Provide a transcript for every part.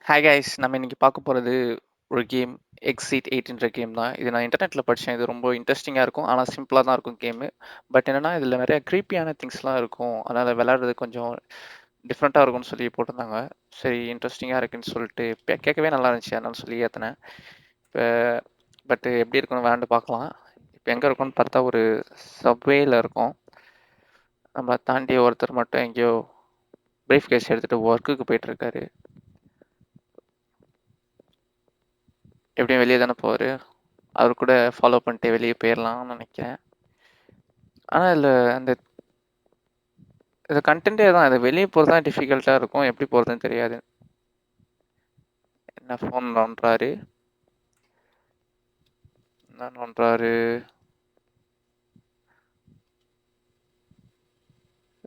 Hi guys, நம்ம இன்னைக்கு பார்க்க போகிறது ஒரு கேம். எக்ஸிட் 8ன்ற கேம் தான். இது நான் இன்டர்நெட்டில் படித்தேன். இது ரொம்ப இன்ட்ரெஸ்டிங்காக இருக்கும், ஆனால் சிம்பிளாக தான் இருக்கும் கேமு. பட் என்னென்னா இதில் நிறைய க்ரீப்பியான திங்ஸ்லாம் இருக்கும். அதனால் விளையாடுறது கொஞ்சம் டிஃப்ரெண்ட்டாக இருக்கும்னு சொல்லி போட்டிருந்தாங்க. சரி, இன்ட்ரெஸ்டிங்காக இருக்குன்னு சொல்லிட்டு கேட்கவே நல்லா இருந்துச்சு, அதனால சொல்லி ஏற்றினேன். இப்போ பட்டு எப்படி இருக்குன்னு விளையாண்டு பார்க்கலாம். இப்போ எங்கே இருக்கோன்னு பார்த்தா ஒரு சப்வேயில் இருக்கும். நம்ம தாண்டி ஒருத்தர் மட்டும் எங்கேயோ ப்ரீஃப் கேஸ் எடுத்துகிட்டு ஒர்க்குக்கு போயிட்டுருக்காரு. எப்படியும் வெளியே தானே போவார். அவர் கூட ஃபாலோ பண்ணிட்டு வெளியே போயிடலாம்னு நினைக்கிறேன். ஆனால் இதில் அந்த இது கண்டென்ட்டே தான். இது வெளியே போகிறது தான் டிஃபிகல்ட்டாக இருக்கும். எப்படி போகிறதுன்னு தெரியாது. என்ன ஃபோன் நோண்டுறாரு, என்ன நோண்டுறாரு.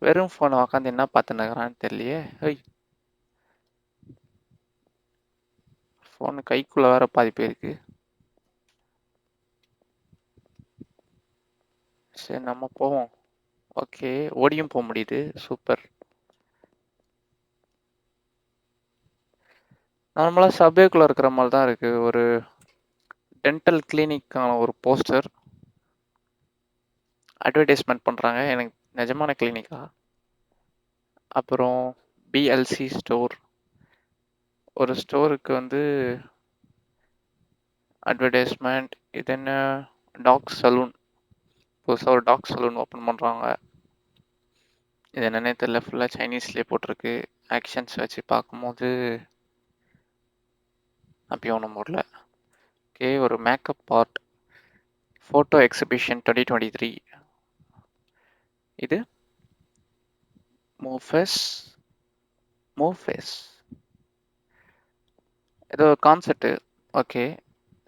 வெறும் ஃபோனை உக்காந்து என்ன பார்த்துன்னுக்குறான்னு தெரியலையே. ஃபோனு கைக்குள்ளே வேற பாதி போயிருக்கு. சரி, நம்ம போவோம். ஓகே, ஓடியும் போக முடியுது. சூப்பர். நார்மலாக சப்வேக்குள்ளே இருக்கிற மாதிரி தான் இருக்குது. ஒரு டென்டல் கிளினிக்கான ஒரு போஸ்டர் அட்வர்டைஸ்மெண்ட் பண்ணுறாங்க. எனக்கு நிஜமான கிளினிக்கா? அப்புறம் பிஎல்சி ஸ்டோர், ஒரு ஸ்டோருக்கு வந்து அட்வர்டைஸ்மெண்ட். இது என்ன? Dog saloon. புதுசாக ஒரு டாக் சலூன் ஓப்பன் பண்ணுறாங்க. இது என்னன்னே தெரியல, ஃபுல்லாக சைனீஸ்லேயே போட்டிருக்கு. ஆக்ஷன்ஸ் வச்சு பார்க்கும்போது அப்பயும் ஒன்றும் போடல. ஓகே, ஒரு மேக்கப் ஆர்ட் ஃபோட்டோ எக்ஸிபிஷன் 2023. இது மூஃபெஸ் ஏதோ concept. Okay,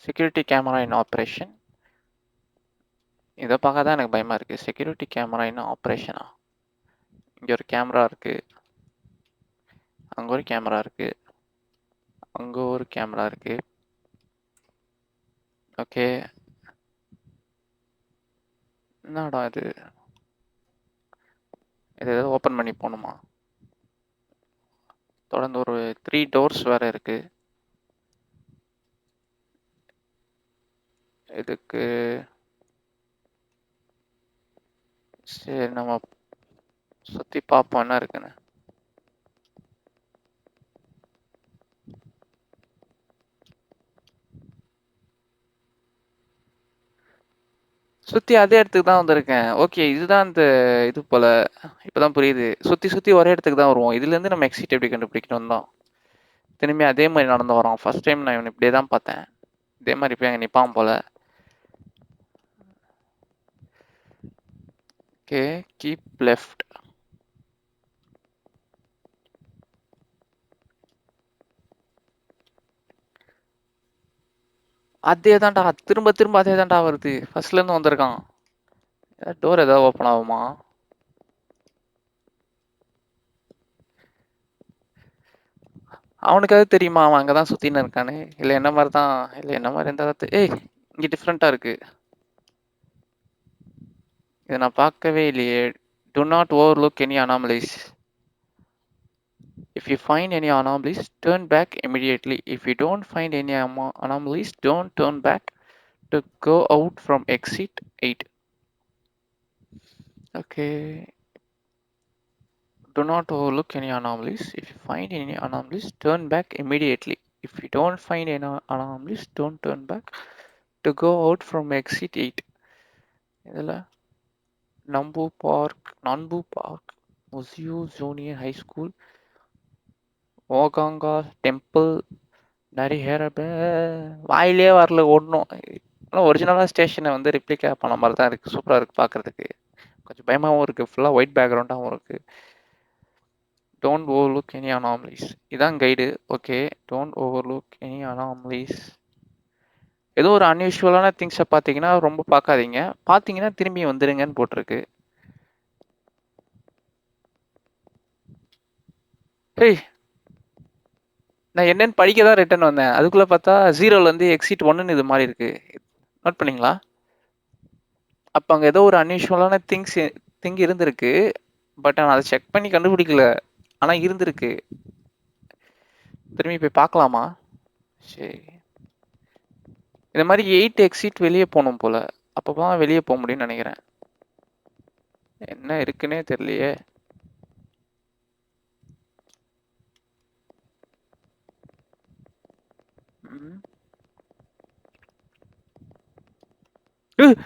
security camera in operation. இதை பார்க்க தான் எனக்கு பயமாக இருக்குது. செக்யூரிட்டி கேமரா இன் ஆப்ரேஷனா? இங்கே ஒரு கேமரா இருக்குது, அங்கே ஒரு கேமரா இருக்குது, அங்கே ஒரு கேமரா இருக்குது. ஓகே, என்னடா இது? இது எதாவது ஓப்பன் பண்ணி போகணுமா? தொடர்ந்து ஒரு 3 டோர்ஸ் வேறு இருக்குது. இதுக்கு சரி, நம்ம சுற்றி பார்ப்போம் என்ன இருக்குன்னு. சுற்றி அதே இடத்துக்கு தான் வந்திருக்கேன். ஓகே, இதுதான் இந்த இது போல். இப்போ தான் புரியுது. சுற்றி சுற்றி ஒரே இடத்துக்கு தான் வருவோம். இதுலேருந்து நம்ம எக்ஸிட் எப்படி கண்டுபிடிக்கணும் தான். திரும்பி அதே மாதிரி நடந்து வரோம். ஃபர்ஸ்ட் டைம் நான் இவன் இப்படியே தான் பார்த்தேன். இதே மாதிரி இப்போ அங்கே நிற்பான் போல். Okay, keep left. அதே தான்டா, திரும்ப திரும்ப அதே தான்டா வருது. ஃபர்ஸ்ட்லேருந்து வந்திருக்கான். டோர் ஏதாவது ஓப்பன் ஆகுமா? அவனுக்கு அது தெரியுமா அவன் அங்கே தான் சுற்றின்னு இருக்கானு? இல்லை என்ன மாதிரி தான்? இல்லை என்ன மாதிரி இருந்தால் ஏய், இங்கே டிஃப்ரெண்ட்டாக இருக்குது. இதை நான் பார்க்கவே இல்லையே. Do not overlook any anomalies. If you find any anomalies, turn back immediately. If you don't find any anomalies, don't turn back to go out from exit 8. Okay. Do not overlook any anomalies. If you find any anomalies, turn back immediately. If you don't find any anomalies, don't turn back to go out from exit 8. இதில் Nambu park, முசியூ junior high school, ஓகாங்கா temple, நரிஹேரபே. வாயிலே வரல ஒன்றும். ஆனால் ஒரிஜினலாக ஸ்டேஷனை வந்து ரிப்ளிகா பண்ண மாதிரி தான் இருக்குது. சூப்பராக இருக்குது பார்க்குறதுக்கு. கொஞ்சம் பயமாகவும் இருக்குது. ஃபுல்லாக ஒயிட் பேக்ரவுண்டாகவும் இருக்குது. Don't overlook any anomalies. இதான் guide. Okay, don't overlook any anomalies. ஏதோ ஒரு அன்யூஷுவலான திங்ஸை பார்த்தீங்கன்னா ரொம்ப பார்க்காதீங்க. பார்த்தீங்கன்னா திரும்பி வந்துடுங்கன்னு போட்டிருக்கு. ஹேய், நான் என்னன்னு படிக்க தான் ரிட்டர்ன் வந்தேன். அதுக்குள்ளே பார்த்தா 0லேருந்து எக்ஸிட் 1ன்னு இது மாதிரி இருக்குது. நோட் பண்ணிங்களா? அப்போ அங்கே ஏதோ ஒரு அன்யூஷுவலான திங் இருந்திருக்கு. பட் நான் அதை செக் பண்ணி கண்டுபிடிக்கல. ஆனால் இருந்திருக்கு. திரும்பி போய் பார்க்கலாமா? சரி. இந்த மாதிரி 8 எக்ஸிட் வெளியே போகணும் போல. அப்பதான் வெளியே போக முடியும்னு நினைக்கிறேன். என்ன இருக்குன்னே தெரியலையே. ம். ஏய்,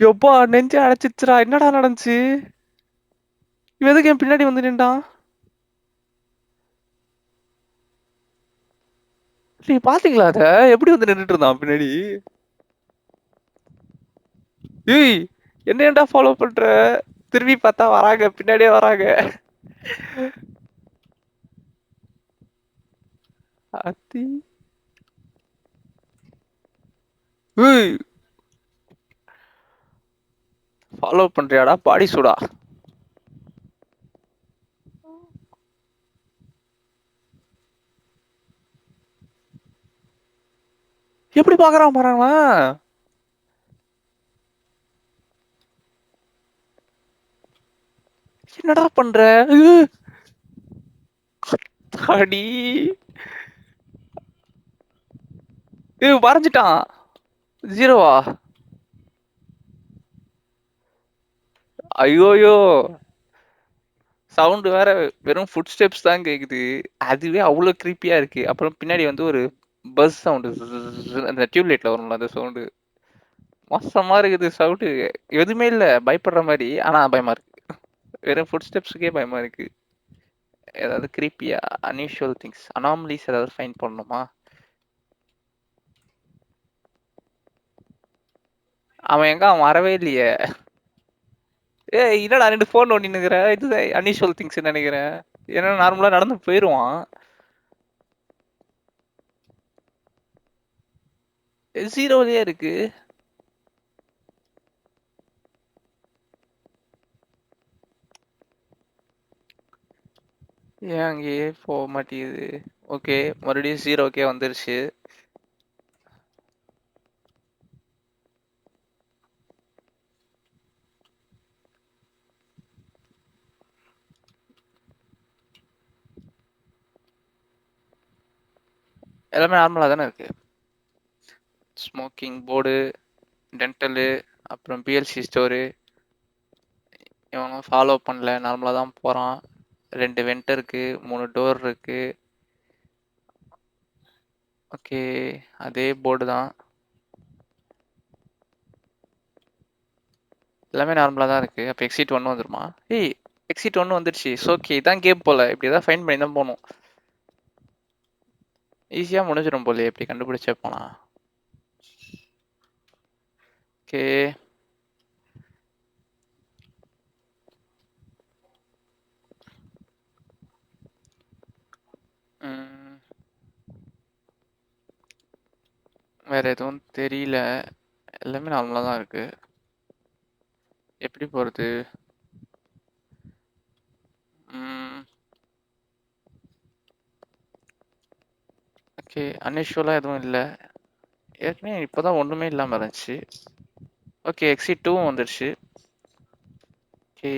எப்பா நெஞ்சு அடைச்சிச்சுடா. என்னடா நடந்துச்சு? இவன் எதுக்கு என் பின்னாடி வந்து நின்றான்? நீ பாத்தீங்களா அத? எப்படி வந்து நின்னுட்டு இருந்தான் பின்னாடி? ஏய், என்ன ஏன்டா ஃபாலோ பண்ற? திரும்பி பார்த்தா வராங்க, பின்னாடியே வராங்க. அத்தி. ஏய், ஃபாலோ பண்றியாடா பாடி சூடா? எப்படி பாக்குறான் பாருங்களா? என்னடா பண்ற? அடி. ஏய், வரைஞ்சிட்டான். ஜீரோவா? ஐயோயோ. சவுண்ட் வேற வெறும் ஃபுட் ஸ்டெப்ஸ் தான் கேக்குது. அதுவே அவ்வளவு கிரீப்பியா இருக்கு. அப்புறம் பின்னாடி வந்து ஒரு பஸ் சவுண்ட், அந்த டியூப்லைட்ல வரும்ல அந்த சவுண்ட். மோசமா இருக்குது சவுண்ட். எதுவுமே இல்ல பயப்படுற மாதிரி, ஆனா பயமா இருக்கு. வெறும் ஃபுட் ஸ்டெப்ஸுக்கே பயமா இருக்கு. ஏதாவது கிரீப்பியா அன்யூஷுவல் திங்ஸ், அனாமலிஸ் ஏதாவது ஃபைண்ட் பண்ணணுமா? அவன் வரவே இல்லையே. ஏய், என்னடா 2 ஃபோன் நோண்டினுக்கிற? இது அன்யூஷுவல் திங்ஸ் நினைக்கிறேன். ஏன்னா நார்மலா நடந்து போயிருவான். ஜீரோலயே இருக்கு. ஏன் அங்கேயே போக மாட்டேங்குது? ஓகே, மறுபடியும் ஜீரோக்கே வந்துருச்சு. எல்லாமே நார்மலா தானே இருக்கு. ஸ்மோக்கிங் போர்டு, டென்டலு, அப்புறம் பிஎல்சி ஸ்டோரு. இவனும் ஃபாலோ பண்ணல, நார்மலா தான் போறான். 2 வெண்ட் இருக்கு, 3 டோர் இருக்கு. ஓகே, அதே போர்டு தான். எல்லாமே நார்மலா தான் இருக்கு. அப்ப எக்ஸிட் 1 வந்துருமா? ஏய், எக்ஸிட் 1 வந்துருச்சு. ஓகே, இதான் கேம் போல. இப்படி ஏதாவது ஃபைன் பண்ணி தான் போகணும். ஈஸியா முடிஞ்சிடும் போல இப்படி கண்டுபிடிச்சே போனா. ஓகே. வேற எதுவும் தெரியல. எல்லாமே நார்மலா தான் இருக்கு. எப்படி போறது? ஓகே, அன்யூஷுவலா எதுவும் இல்லை. ஏற்கனவே இப்போதான் ஒண்ணுமே இல்லாம இருந்துச்சு. ஓகே, எக்ஸிட் 2 வந்துருச்சு. ஓகே.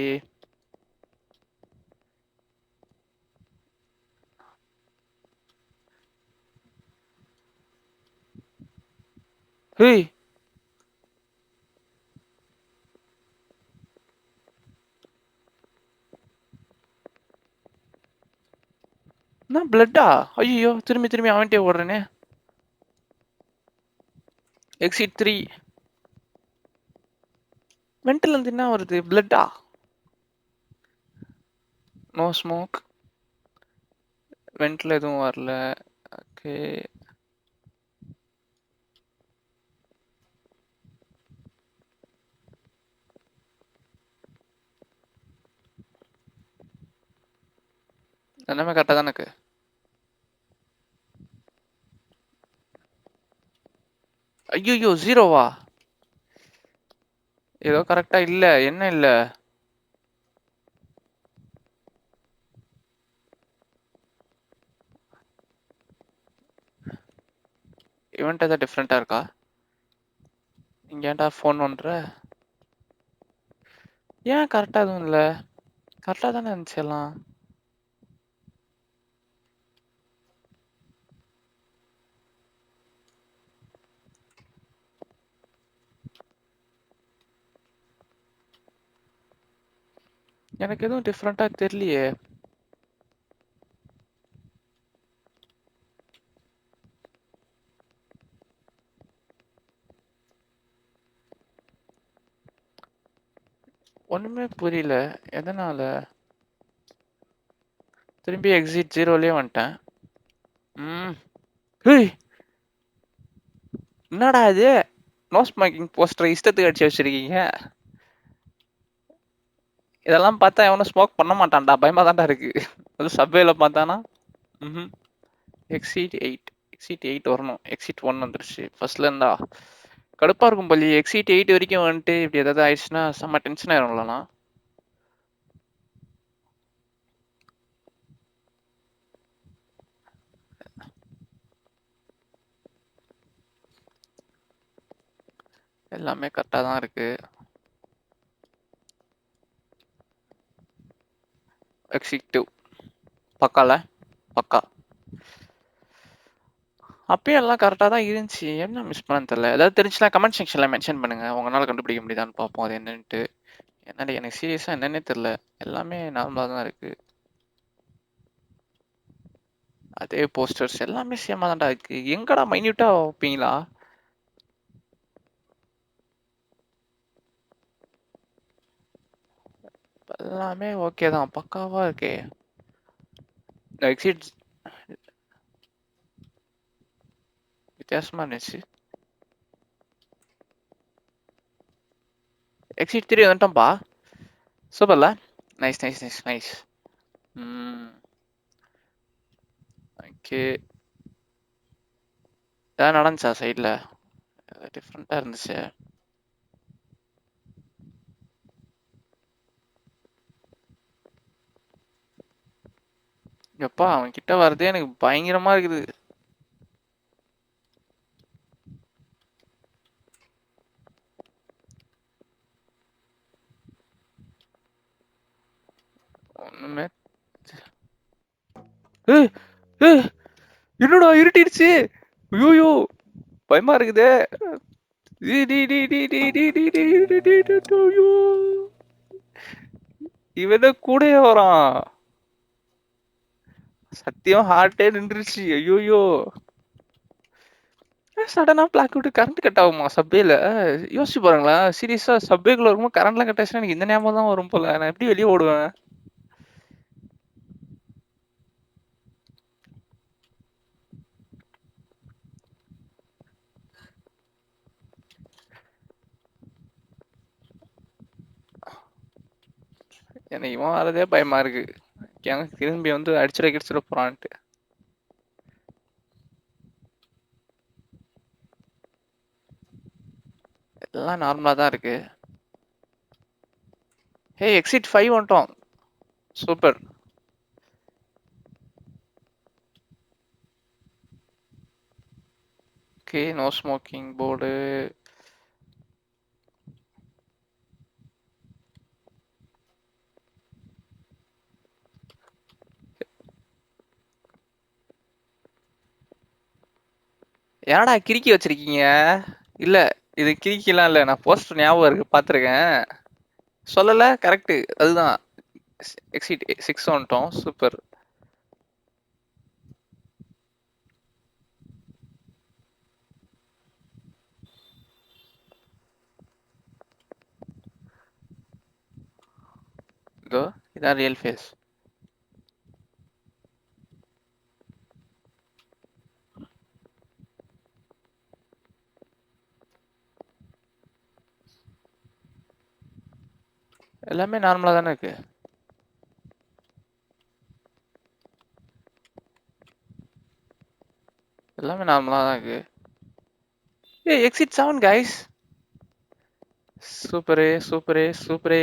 ஹேய், என்ன பிளட்டா? ஐயோ, திரும்பி திரும்பி அவன்கிட்டே ஓடுறேனே. எக்ஸிட் 3. வென்ட்ல இருந்து என்ன வருது? பிளட்டா? No smoke. வென்ட்ல எதுவும் வரல. ஓகே. எல்லாமே கரெக்டா தானே இருக்கு. ஐயோ, ஜீரோவா? ஏதோ கரெக்டா இல்ல. என்ன இல்ல? இவன்ட் ஏதாவது டிஃப்ரெண்டா இருக்கா? இங்க ஏன்டா ஃபோன் பண்ற? ஏன் கரெக்டா எதுவும் இல்ல? கரெக்டா தானே இருந்துச்சு எல்லாம். எனக்கு எதுவும் டிஃப்ரெண்டா தெரியலையே. ஒண்ணுமே புரியல. எதனால? திரும்பி எக்ஸிட் 0லயே வந்துட்டேன். ம். ஹேய்! என்னடா இது? நோ ஸ்மோக்கிங் போஸ்டர் இஷ்டத்துக்கு அடிச்சு வச்சிருக்கீங்க. இதெல்லாம் பார்த்தா எவனும் ஸ்மோக் பண்ண மாட்டான்டா. பயமா தான்டா இருக்கு. அதுவும் சப்வேல பார்த்தானா? ம்ஹும். எக்ஸிட் 8. எக்ஸிட் 8 வரணும். எக்ஸிட் 1 வந்துருச்சு. ஃபர்ஸ்ட்ல இருந்தா கடுப்பா இருக்கும் போலி. எக்ஸிட் 8 வரைக்கும் வந்துட்டு இப்படி ஏதாவது ஆயிடுச்சுன்னா செம்ம டென்ஷன் ஆயிரும்லண்ணா. எல்லாமே கரெக்டா தான் இருக்கு. எக்ஸிட் 2 பக்கால பக்கா. அப்பயும் எல்லாம் கரெக்டா தான் இருந்துச்சு. என்ன மிஸ் பண்ண தெரியல. ஏதாவது தெரிஞ்சுன்னா கமெண்ட் செக்ஷன்ல மென்ஷன் பண்ணுங்க. உங்களால கண்டுபிடிக்க முடியுதான்னு பார்ப்போம் அது என்னன்ட்டு. என்னடி எனக்கு சீரியஸா என்னன்னே தெரியல. எல்லாமே நார்மலா தான் இருக்கு. அதே போஸ்டர்ஸ் எல்லாமே சேமா தான்டா இருக்கு. எங்கடா மைன்யூட்டா வைப்பீங்களா? எல்லாமே ஓகே தான். பக்காவா இருக்கே. எக்ஸிட் வித்தியாசமா இருந்துச்சு. எக்ஸிட் 3 வந்துட்டோம்ப்பா. சூப்பர்ல. Nice nice nice nice. ம். ஓகே. ஏதாவது நடந்துச்சா சைடில்? டிஃப்ரெண்ட்டாக இருந்துச்சு. எப்பா அவன் கிட்ட வர்றதே எனக்கு பயங்கரமா இருக்குது. ஒண்ணுமே ஏய், ஏய், என்னடா இருட்டிடுச்சு. ஐயோ பயமா இருக்குதே. ஐயோ, இவன் கூடயே வரான். சத்தியம் ஹார்ட்டே நின்றுச்சு. ஐயோயோ. சடனா பிளாக் விட்டு கரண்ட் கட் ஆகுமா சப்பேல? யோசிச்சு பாருங்களேன். சீரியஸா சப்பேக்குள்ள இருக்கும்போது கரண்ட்லாம் கட் ஆச்சுன்னா எனக்கு இந்த ஞாபகம் தான் வரும் போல. நான் எப்படி வெளியே ஓடுவேன்? எனக்கு இவன் வரதே பயமா இருக்கு. எனக்கு திரும்பி வந்து அடிச்சிட கிடிச்சிட போறான்ட்டு. எல்லாம் நார்மலா தான் இருக்கு. ஹே எக்ஸிட் 5 வந்துட்டோம். Super. Okay no smoking board. ஏன்டா கிறுக்கி வச்சிருக்கீங்க? இல்ல இது கிறுக்கிலாம் இல்ல. நான் போஸ்டர் ஞாபகம் இருக்கு, பார்த்துருக்கேன். சொல்லல கரெக்ட். அதுதான். எக்ஸிட் 6 வந்துட்டோம். சூப்பர். இதோ இதான் ரியல் ஃபேஸ். எல்லாமே நார்மலா தானே இருக்கு. எல்லாமே நார்மலா தான் இருக்கு. ஏ எக்ஸிட் 7 கைஸ். சூப்பரே சூப்பரே சூப்பரே.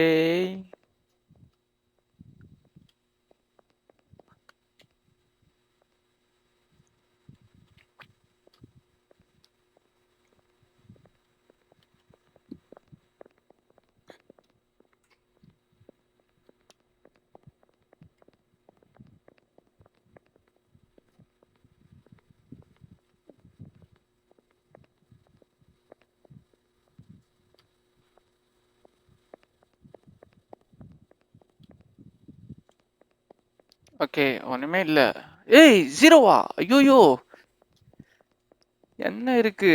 ஓகே. ஒண்ணுமே இல்ல. ஏய்! 0வா? ஐய்யய்யோ! என்ன இருக்கு?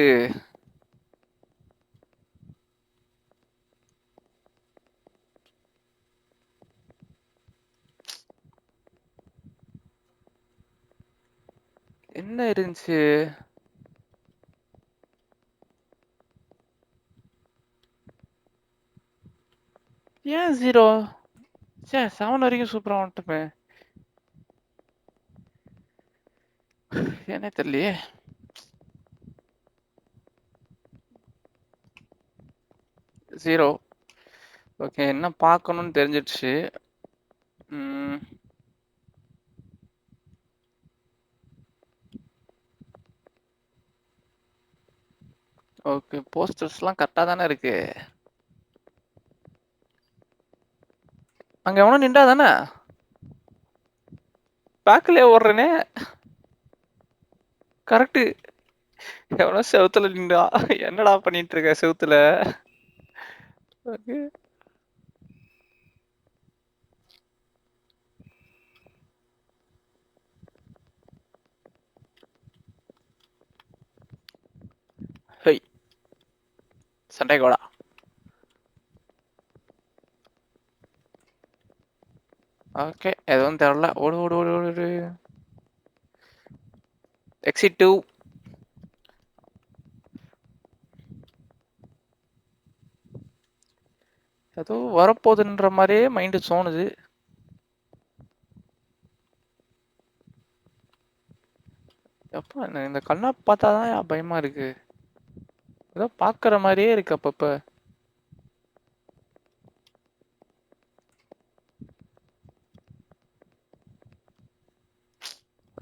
என்ன இருந்துச்சு? ஏன் 0? ச்சே! 7 வரைக்கும் சூப்பரா வந்துட்டோமே! ஏன்னே தெரியலையே! 0. ஓகே. என்ன பார்க்கணும்னு தெரிஞ்சிடுச்சு. ம். ஓகே. போஸ்டர்ஸ்லாம் கரெக்ட்டா தானே இருக்கு. அங்க எவனோ நின்றா தானே? பேக்லயே ஓடுறேனே! கரெக்ட்டு. எவனோ செவுத்துல நின்றான். என்னடா பண்ணிட்டு இருக்க செவுத்துல? ஓகே. ஹேய்! சண்டைக்கு வாடா. ஓகே. எதுவும் தெரியல. ஓடு, ஓடு, ஓடு, ஓடு. எக்ஸிட் 2. ஏதோ வரப்போகுதுன்ற மாதிரியே மைண்டு தோணுது. எப்பா எனக்கு இந்த கண்ணா பார்த்தா தான் பயமா இருக்கு. ஏதோ பார்க்குற மாதிரியே இருக்கு அப்பப்ப.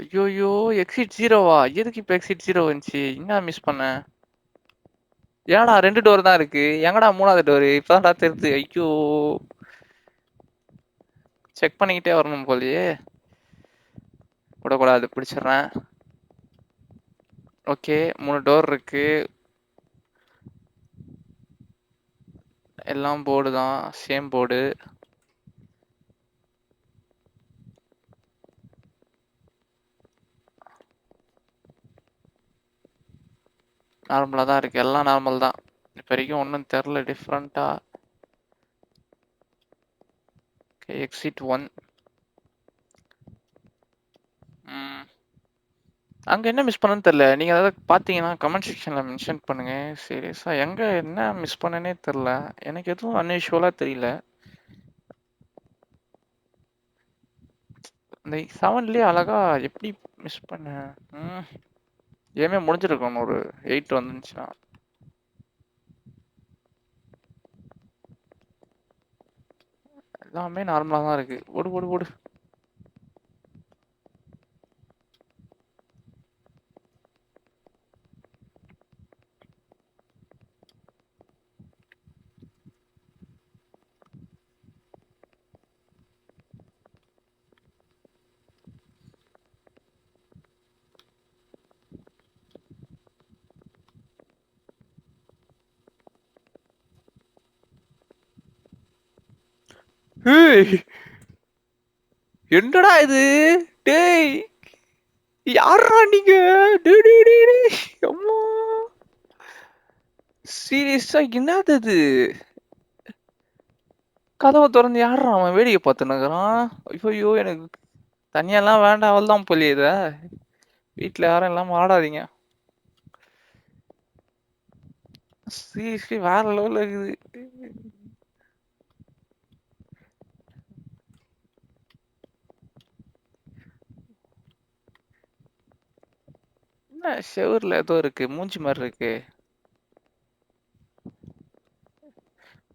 ஐயோயோ! எக்ஸிட் 0வா? எதுக்கு இப்ப எக்ஸிட் 0 வந்துச்சு? என்ன மிஸ் பண்ணேன்? ஏன்டா 2 டோர் தான் இருக்கு. எங்கடா 3வது டோரு? இப்பதான்டா தெரியுது. ஐயோ! செக் பண்ணிக்கிட்டே வரணும் போலயே. விடக்கூடாது. பிடிச்சிடுறேன். ஓகே. 3 டோர் இருக்கு. எல்லாம் போர்டு தான். Same board. நார்மலா தான் இருக்கு. எல்லாம் நார்மல் தான். இப்ப வரைக்கும் ஒன்றும் தெரில டிஃப்ரெண்ட்டா. ஓகே. எக்ஸிட் 1. ம். அங்க என்ன மிஸ் பண்ணேன்னு தெரியல. நீங்க ஏதாவது பார்த்தீங்கன்னா கமெண்ட் செக்ஷன்ல மென்ஷன் பண்ணுங்க. சீரியஸா எங்க என்ன மிஸ் பண்ணேன்னே தெரியல. எனக்கு எதுவும் அன்யூஷுவலா தெரியல. இந்த 7லயே அழகா எப்படி மிஸ் பண்ணேன்? ம். கேமே முடிஞ்சிருக்கும் ஒரு 8 வந்துருந்துச்சுன்னா. எல்லாமே நார்மலா தான் இருக்கு. ஓடு, ஓடு, ஓடு. ஏய்! என்னடா இது? டேய்! யார்ரா நீங்க? டேய், டேய், டேய், டேய். அம்மா! சீரியஸா என்னது இது? கதவை திறந்து யார்ரா அவன் வேடிக்கை பார்த்துன்னு இருக்கிறான்? ஐயோ எனக்கு தனியாலாம் வேண்டாம் அவ்வளோதான் போலயே இத. வீட்டில் யாரும் இல்லாமல் ஆடாதீங்க. சீரியஸ்லி வேற லெவலில் இருக்குது. என்ன செவுரில் ஏதோ இருக்கு மூஞ்சி மாதிரி இருக்கு.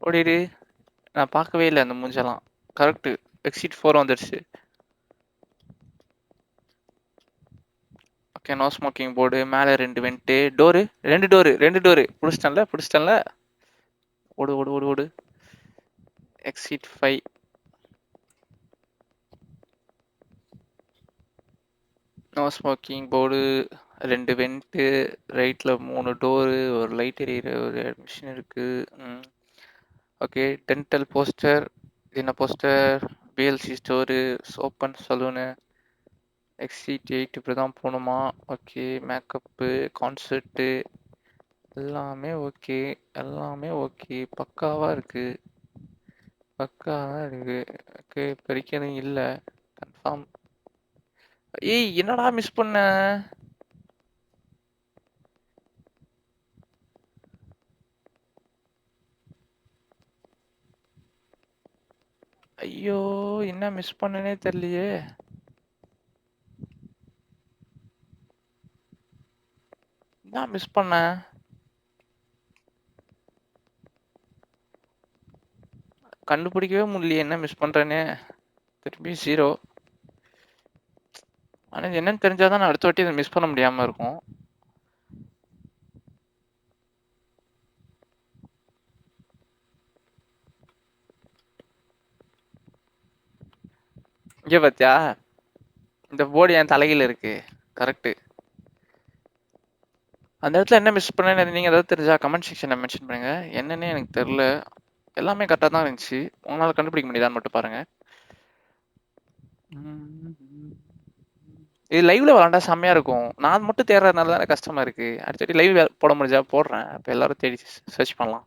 ஓடிடு. நான் பார்க்கவே இல்லை அந்த மூஞ்செல்லாம். கரெக்டு. எக்ஸிட் 4 வந்துடுச்சு. ஓகே. No smoking board. மேலே 2 வெண்ட்டு. Door 2 door 2 door. பிடிச்சிட்டேன்ல பிடிச்சிட்டேன்ல. ஓடு, ஓடு, ஓடு, ஓடு. Exit 5. No smoking board. 2 vent. ரைட்டில் 3 டோரு. ஒரு லைட் எரியிற ஒரு மிஷின் இருக்கு. ஓகே. Dental poster. இது என்ன poster? PLC store, open saloon, exit 8 இப்படி தான் போகணுமா? ஓகே. மேக்கப்பு, கான்சர்ட்டு எல்லாமே ஓகே. எல்லாமே ஓகே. பக்காவாக இருக்கு. பக்காவாக இருக்கு. ஓகே. இப்போதைக்கு எதுவும் இல்லை. கன்ஃபார்ம். ஏய் என்னடா மிஸ் பண்ண? ஐயோ என்ன மிஸ் பண்ணனே தெரியலையே. என்ன மிஸ் பண்ண? கண்டுபிடிக்கவே முடியலையே என்ன மிஸ் பண்றேன்னு. திருப்பி 0. ஆனா இது என்னன்னு தெரிஞ்சாதான் நான் அடுத்த வாட்டி இதை மிஸ் பண்ண முடியாம இருக்கும். இங்க பாத்தியா? இந்த போர்டு என் தலையில இருக்கு. கரெக்ட். அந்த இடத்துல என்ன மிஸ் பண்ணேன்னு நீங்க ஏதாவது தெரிஞ்சா கமெண்ட் செக்ஷன்ல மென்ஷன் பண்ணுங்க. என்னன்னே எனக்கு தெரியல. எல்லாமே கரெக்டாக தான் இருந்துச்சு. உங்களால் கண்டுபிடிக்க முடியுதான்னு மட்டும் பாருங்க. இது லைவ்ல விளாண்டா செம்மையா இருக்கும். நான் மட்டும் தேடுறதுனால தானே கஷ்டமா இருக்கு. அடுத்தடி லைவ் போட முடிஞ்சா போடுறேன். அப்போ எல்லாரும் தேடி சர்ச் பண்ணலாம்.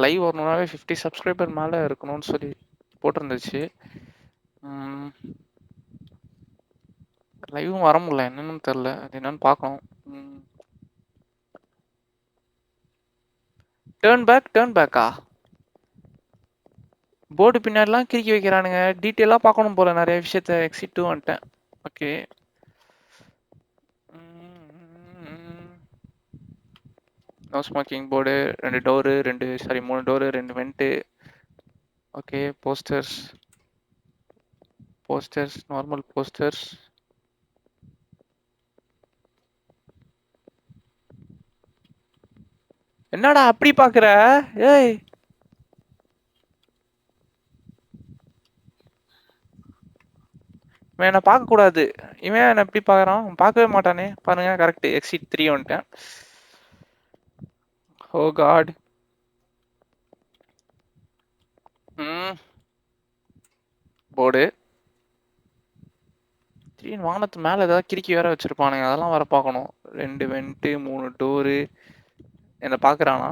லைவ் வரணும்னாவே 50 சப்ஸ்கிரைபர் மேலே இருக்கணும்னு சொல்லி போட்டிருந்துச்சு. லைவும் வர முடியல. என்னன்னு தெரில. அது என்னன்னு பார்க்கணும். டேர்ன் பேக்கா? போர்டு பின்னாடிலாம் கிறுக்கி வைக்கிறானுங்க. டீட்டெயிலாக பார்க்கணும் போல நிறைய விஷயத்த. எக்ஸிட் 2 வந்துட்டேன். Okay. No smoking board, 2 door, 3 door, 2 went. Okay. Posters, normal posters. என்னடா அப்படி பாக்குற? ஏய் இவன் என்ன பார்க்க கூடாது. இவன் என்ன எப்படி பாக்குறான்? பார்க்கவே மாட்டானே. பாருங்க கரெக்ட். எக்ஸிட் 3 வந்துட்டேன். ஓ காட். போர்டு 3 வானத்து மேல ஏதாவது கிறுக்கி வேற வச்சிருப்பானுங்க. அதெல்லாம் வர பார்க்கணும். 2 வெண்ட்டு, 3 டோரு. என்ன பாக்குறானா?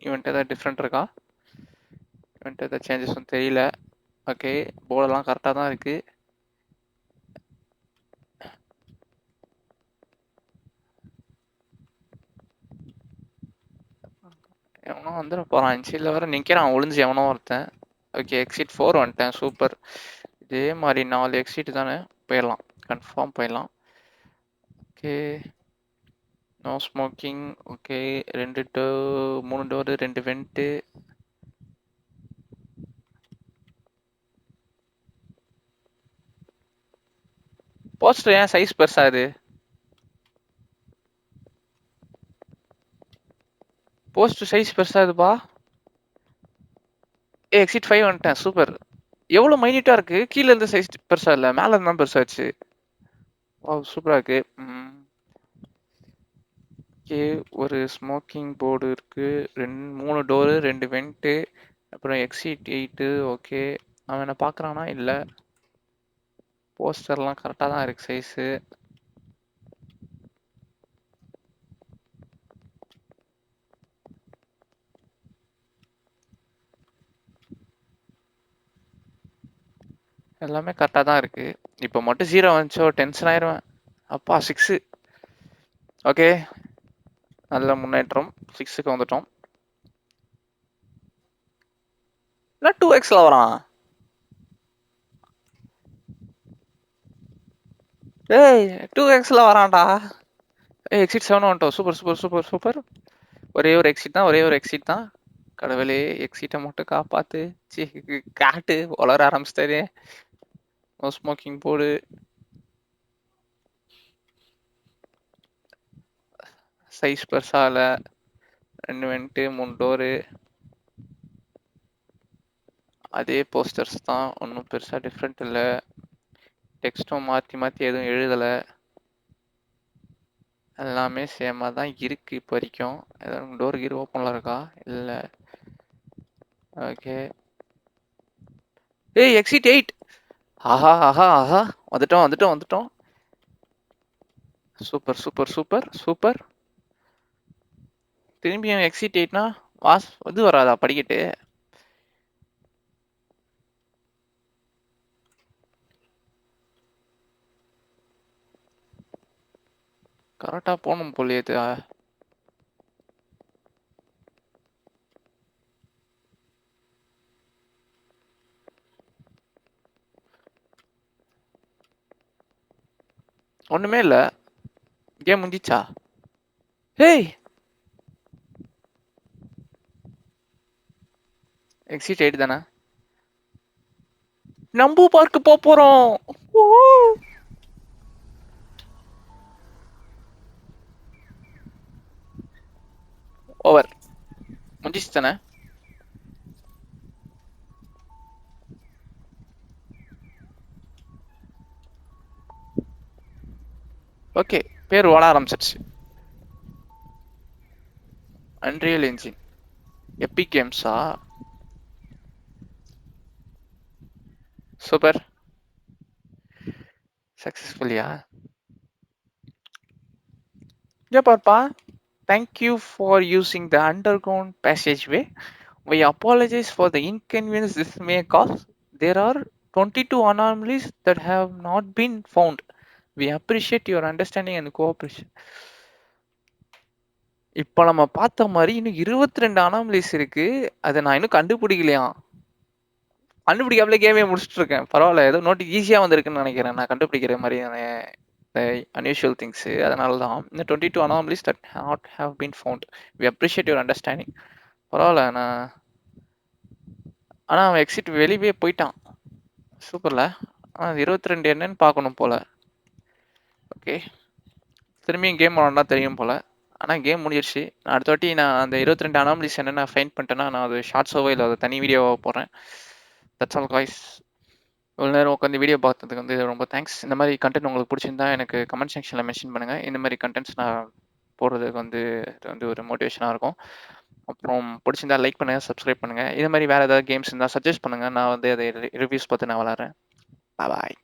இவன்ட்டு ஏதாவது டிஃப்ரெண்ட் இருக்கா? இவன்ட்டு ஏதாவது சேஞ்சஸும் தெரியல. ஓகே. போர்டெல்லாம் கரெக்டாக தான் இருக்கு. எவனோ வந்துட போறான். இன்சைட்ல வர நிக்கிறான் ஒளிஞ்சு எவனோ ஒருத்தன். ஓகே. எக்ஸிட் 4 வந்துட்டேன். சூப்பர். இதே மாதிரி 4 எக்ஸிட் தானே. போயிடலாம். கன்ஃபார்ம் போயிடலாம். Okay. No smoking. Okay. 3 door, 2 vent. Poster ஏன் சைஸ் பெருசாகுது? போஸ்டர் சைஸ் பெருசாகுதுப்பா. எக்ஸிட் 5 வந்துட்டேன். சூப்பர். எவ்வளோ மைனியூட்டா இருக்கு. கீழே இருந்து சைஸ் பெருசா இல்லை, மேலே இருந்தா பெருசாச்சு. ஓ சூப்பரா இருக்கு. ஓகே. ஒரு ஸ்மோக்கிங் போர்டு இருக்கு. 3 டோரு, 2 வெண்ட்டு. அப்புறம் எக்ஸிட் 8. ஓகே. அவன் என்ன பார்க்குறானா? இல்லை. போஸ்டர்லாம் கரெக்டாக தான் இருக்கு சைஸு. எல்லாமே கரெக்டாக தான் இருக்கு. இப்போ மட்டும் 0 வந்துச்சோ டென்ஷன் ஆயிடுவேன். அப்பா 6. ஓகே. நல்ல முன்னேற்றம். 6க்கு வந்துட்டோம். இல்லை 2xல வரான். ஏய் 2xல வரான்டா. ஏய் எக்ஸிட் 7 வந்துட்டோம். Super super super super. ஒரே ஒரு எக்ஸிட் தான். கடவுளே எக்ஸிட்டை மட்டும் காப்பாத்து. சி காட்டு வளர ஆரம்பிச்சிட்டாரு. No smoking board. சைஸ் பெருசால. 2 வெண்ட்டு, 3 டோரு. அதே போஸ்டர்ஸ் தான். ஒன்றும் பெருசாக டிஃப்ரெண்ட் இல்லை. டெக்ஸ்ட்டும் மாற்றி மாற்றி எதுவும் எழுதலை. எல்லாமே சேமாக தான் இருக்குது இப்போ வரைக்கும். ஏதாவது டோர் கீர் ஓப்பனில் இருக்கா? இல்லை. ஓகே. ஏய் எக்ஸிட் 8. ஆஹா ஆஹா ஆஹா, வந்துட்டோம் வந்துட்டோம் வந்துட்டோம். Super super super super. திரும்பியும் எக்ஸிட் 8னா இது வராதா படிக்கட்டு? கரெக்டா போகணும் போலியே இது. ஒண்ணுமே இல்ல. கேம் முடிஞ்சிச்சா? ஏய் எக்ஸிட் 8 தானே? நம்பு பார்க்க போறோம். ஓவர். முடிஞ்சிச்சு தானே? ஓகே, பேர் ஓட ஆரம்பிச்சிருச்சு. அன்ரியல் என்ஜின் எபிக் கேம்ஸா? சூப்பர். சக்சஸ்ஃபுல்லியா? Yeah, Papa. Thank you for using the underground passageway. We apologize for the inconvenience this may cause. There are 22 anomalies that have not been found. We appreciate your understanding and cooperation. இப்போ நம்ம பார்த்த மாதிரி இன்னும் 22 anomalies இருக்கு. அதை நான் இன்னும் கண்டுபிடிக்கலையாம். கண்டுபிடிக்காமலே கேமே முடிச்சுட்டு இருக்கேன். பரவாயில்ல, ஏதோ நோட்டி ஈஸியாக வந்திருக்குன்னு நினைக்கிறேன் நான் கண்டுபிடிக்கிற மாதிரியான unusual things. அதனால தான் இந்த 22 anomalies that not have been found. We appreciate your understanding. பரவாயில்ல. ஆனால் அவன் எக்ஸிட் வெளியே போயிட்டான். சூப்பர்ல. ஆனால் 22 என்னன்னு பார்க்கணும் போல. ஓகே, திரும்பியும் கேம் விளாண்டா தெரியும் போல. ஆனால் கேம் முடிஞ்சிருச்சு. நான் அடுத்த வாட்டி நான் அந்த 22 அனாமலிஸ் என்னென்ன ஃபைண்ட் பண்ணிட்டேன்னா நான் அது ஷார்ட்ஸோவோ இல்லை அதை தனி வீடியோவாக போடுறேன். That's all guys. இவ்வளோ நேரம் உட்காந்து வீடியோ பார்த்ததுக்கு வந்து ரொம்ப தேங்க்ஸ். இந்த மாதிரி கண்டென்ட் உங்களுக்கு பிடிச்சிருந்தா எனக்கு கமெண்ட் செக்ஷனில் மென்ஷன் பண்ணுங்கள். இந்த மாதிரி கண்டென்ட்ஸ் நான் போடுறதுக்கு வந்து இது வந்து ஒரு மோட்டிவேஷனாக இருக்கும். அப்புறம் பிடிச்சிருந்தா லைக் பண்ணுங்கள், சப்ஸ்கிரைப் பண்ணுங்கள். இது மாதிரி வேறு ஏதாவது கேம்ஸ் இருந்தால் சஜஸ்ட் பண்ணுங்கள். நான் வந்து அதை ரிவ்யூஸ் பார்த்து நான் விளாட்றேன். பாய்.